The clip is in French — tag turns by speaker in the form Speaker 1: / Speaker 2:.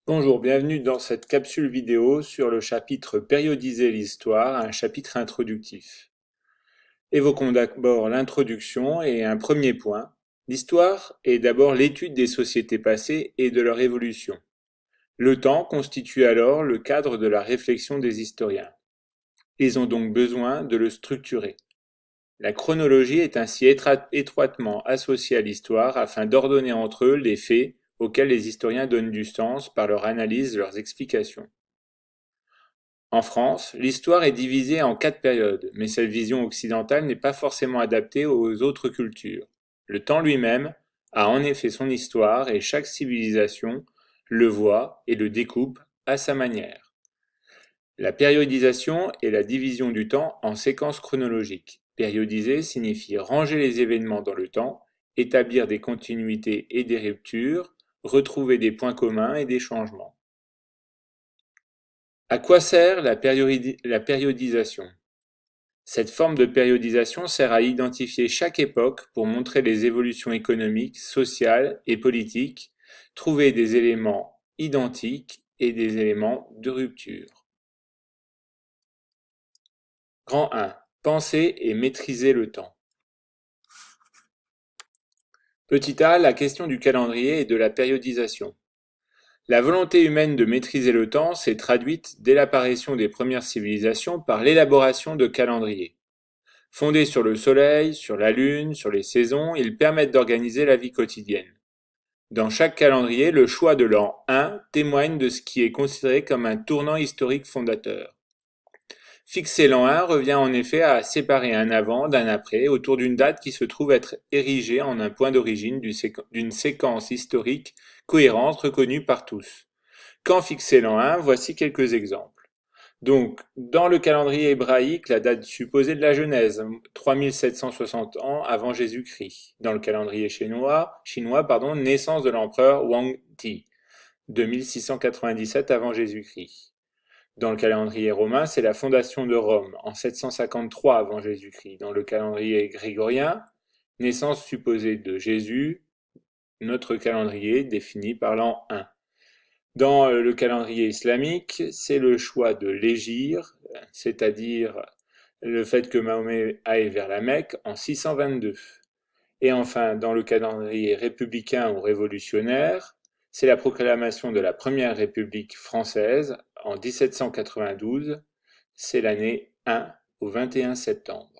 Speaker 1: Bonjour, bienvenue dans cette capsule vidéo sur le chapitre Périodiser l'histoire, un chapitre introductif. Évoquons d'abord l'introduction et un premier point. L'histoire est d'abord l'étude des sociétés passées et de leur évolution. Le temps constitue alors le cadre de la réflexion des historiens. Ils ont donc besoin de le structurer. La chronologie est ainsi étroitement associée à l'histoire afin d'ordonner entre eux les faits auxquels les historiens donnent du sens par leur analyse, leurs explications. En France, l'histoire est divisée en 4 périodes, mais cette vision occidentale n'est pas forcément adaptée aux autres cultures. Le temps lui-même a en effet son histoire et chaque civilisation le voit et le découpe à sa manière. La périodisation est la division du temps en séquences chronologiques. Périodiser signifie ranger les événements dans le temps, établir des continuités et des ruptures, retrouver des points communs et des changements. À quoi sert la périodisation? Cette forme de périodisation sert à identifier chaque époque pour montrer les évolutions économiques, sociales et politiques, trouver des éléments identiques et des éléments de rupture. Grand 1. Penser et maîtriser le temps. Petit a. La question du calendrier et de la périodisation. La volonté humaine de maîtriser le temps s'est traduite dès l'apparition des premières civilisations par l'élaboration de calendriers. Fondés sur le soleil, sur la lune, sur les saisons, ils permettent d'organiser la vie quotidienne. Dans chaque calendrier, le choix de l'an 1 témoigne de ce qui est considéré comme un tournant historique fondateur. Fixer l'an 1 revient en effet à séparer un avant d'un après autour d'une date qui se trouve être érigée en un point d'origine d'une séquence historique cohérente reconnue par tous. Quand fixer l'an 1, voici quelques exemples. Donc, dans le calendrier hébraïque, la date supposée de la Genèse, 3760 ans avant Jésus-Christ. Dans le calendrier chinois, naissance de l'empereur Wang Ti, 2697 avant Jésus-Christ. Dans le calendrier romain, c'est la fondation de Rome, en 753 avant Jésus-Christ. Dans le calendrier grégorien, naissance supposée de Jésus, notre calendrier défini par l'an 1. Dans le calendrier islamique, c'est le choix de l'hégire, c'est-à-dire le fait que Mahomet aille vers la Mecque en 622. Et enfin, dans le calendrier républicain ou révolutionnaire, c'est la proclamation de la Première République française en 1792, c'est l'année 1 au 21 septembre.